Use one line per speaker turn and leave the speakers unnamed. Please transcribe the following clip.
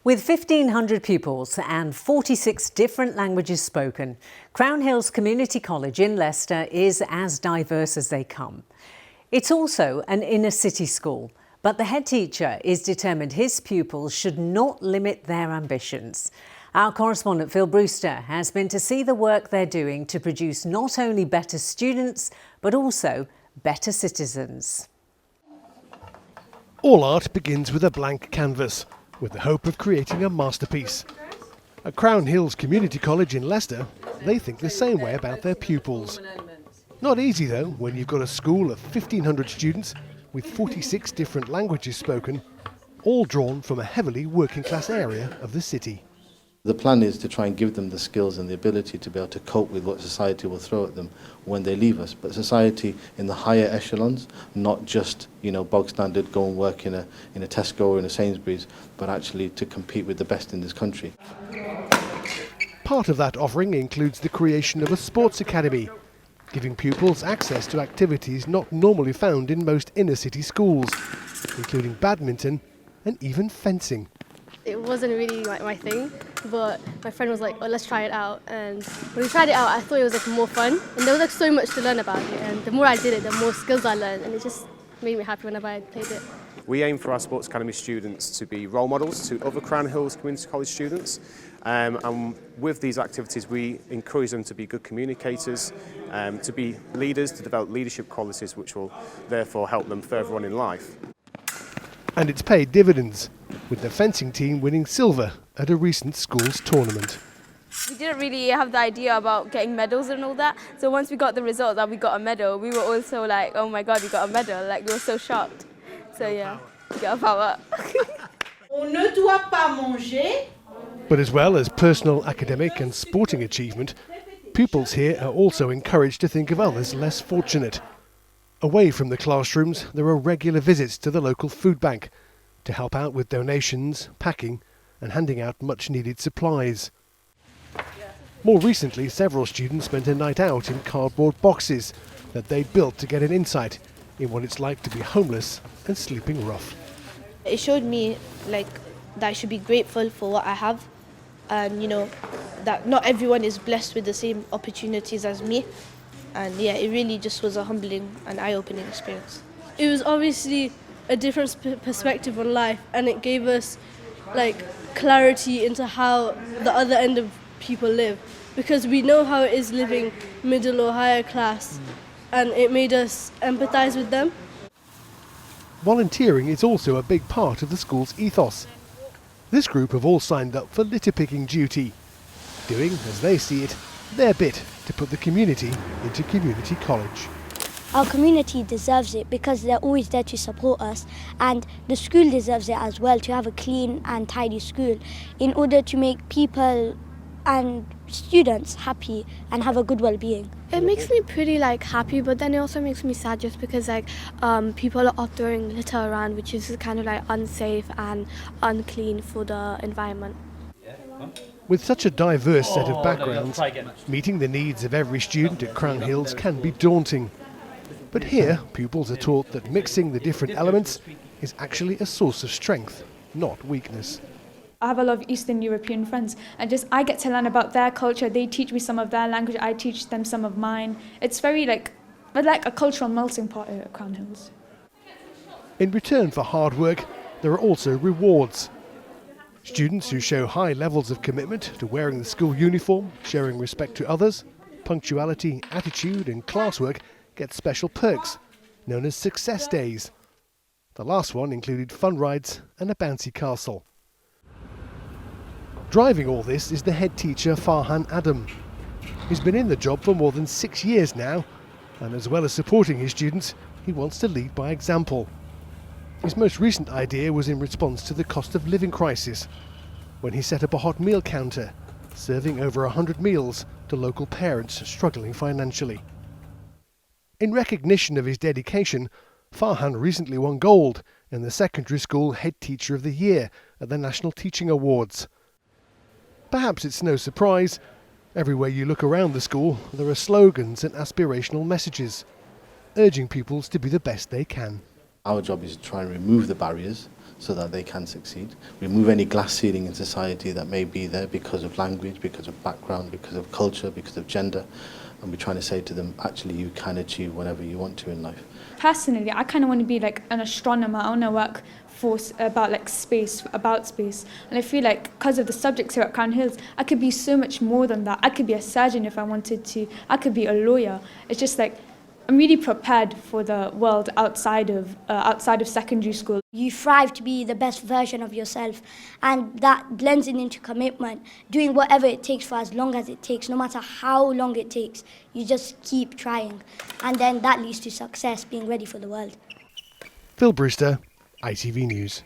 With 1,500 pupils and 46 different languages spoken, Crown Hills Community College in Leicester is as diverse as they come. It's also an inner-city school, but the head teacher is determined his pupils should not limit their ambitions. Our correspondent Phil Brewster has been to see the work they're doing to produce not only better students, but also better citizens.
All art begins with a blank canvas, with the hope of creating a masterpiece. At Crown Hills Community College in Leicester, they think the same way about their pupils. Not easy though, when you've got a school of 1,500 students with 46 different languages spoken, all drawn from a heavily working class area of the city.
The plan is to try and give them the skills and the ability to be able to cope with what society will throw at them when they leave us. But society in the higher echelons, not just, bog standard, go and work in a Tesco or in a Sainsbury's, but actually to compete with the best in this country.
Part of that offering includes the creation of a sports academy, giving pupils access to activities not normally found in most inner city schools, including badminton and even fencing.
It wasn't really my thing, but my friend was like, oh, let's try it out. And when we tried it out, I thought it was more fun. And there was so much to learn about it. And the more I did it, the more skills I learned. And it just made me happy whenever I played it.
We aim for our Sports Academy students to be role models to other Crown Hills Community College students. And with these activities, we encourage them to be good communicators, to be leaders, to develop leadership qualities, which will therefore help them further on in life.
And it's paid dividends, with the fencing team winning silver at a recent schools tournament.
We didn't really have the idea about getting medals and all that, so once we got the result that we got a medal, we were also like, oh my god, we got a medal, like we were so shocked. So yeah, get our power.
On ne doit pas manger.
But as well as personal, academic and sporting achievement, pupils here are also encouraged to think of others less fortunate. Away from the classrooms, there are regular visits to the local food bank to help out with donations, packing and handing out much-needed supplies. More recently, several students spent a night out in cardboard boxes that they built to get an insight in what it's like to be homeless and sleeping rough.
It showed me that I should be grateful for what I have, and that not everyone is blessed with the same opportunities as me. And yeah, it really just was a humbling and eye-opening experience.
It was obviously a different perspective on life, and it gave us clarity into how the other end of people live, because we know how it is living middle or higher class, and it made us empathise with them.
Volunteering is also a big part of the school's ethos. This group have all signed up for litter-picking duty, doing, as they see it, their bit to put the community into community college.
Our community deserves it because they're always there to support us, and the school deserves it as well, to have a clean and tidy school in order to make people and students happy and have a good well-being.
It makes me pretty happy, but then it also makes me sad just because people are throwing litter around, which is kind of unsafe and unclean for the environment.
With such a diverse set of backgrounds, meeting the needs of every student at Crown Hills can be daunting. But here, pupils are taught that mixing the different elements is actually a source of strength, not weakness.
I have a lot of Eastern European friends, and I get to learn about their culture. They teach me some of their language, I teach them some of mine. It's very like a cultural melting pot here at Crown Hills.
In return for hard work, there are also rewards. Students who show high levels of commitment to wearing the school uniform, showing respect to others, punctuality, attitude and classwork get special perks, known as success days. The last one included fun rides and a bouncy castle. Driving all this is the head teacher Farhan Adam. He's been in the job for more than 6 years now, and as well as supporting his students, he wants to lead by example. His most recent idea was in response to the cost of living crisis, when he set up a hot meal counter, serving over 100 meals to local parents struggling financially. In recognition of his dedication, Farhan recently won gold in the Secondary School Head Teacher of the Year at the National Teaching Awards. Perhaps it's no surprise, everywhere you look around the school, there are slogans and aspirational messages, urging pupils to be the best they can.
Our job is to try and remove the barriers so that they can succeed. Remove any glass ceiling in society that may be there because of language, because of background, because of culture, because of gender. And we're trying to say to them, actually, you can achieve whatever you want to in life.
Personally, I kind of want to be like an astronomer. I want to work about like space, about space. And I feel like because of the subjects here at Crown Hills, I could be so much more than that. I could be a surgeon if I wanted to. I could be a lawyer. It's just like I'm really prepared for the world outside of secondary school.
You thrive to be the best version of yourself, and that blends into commitment, doing whatever it takes for as long as it takes, no matter how long it takes. You just keep trying, and then that leads to success, being ready for the world.
Phil Brewster, ITV News.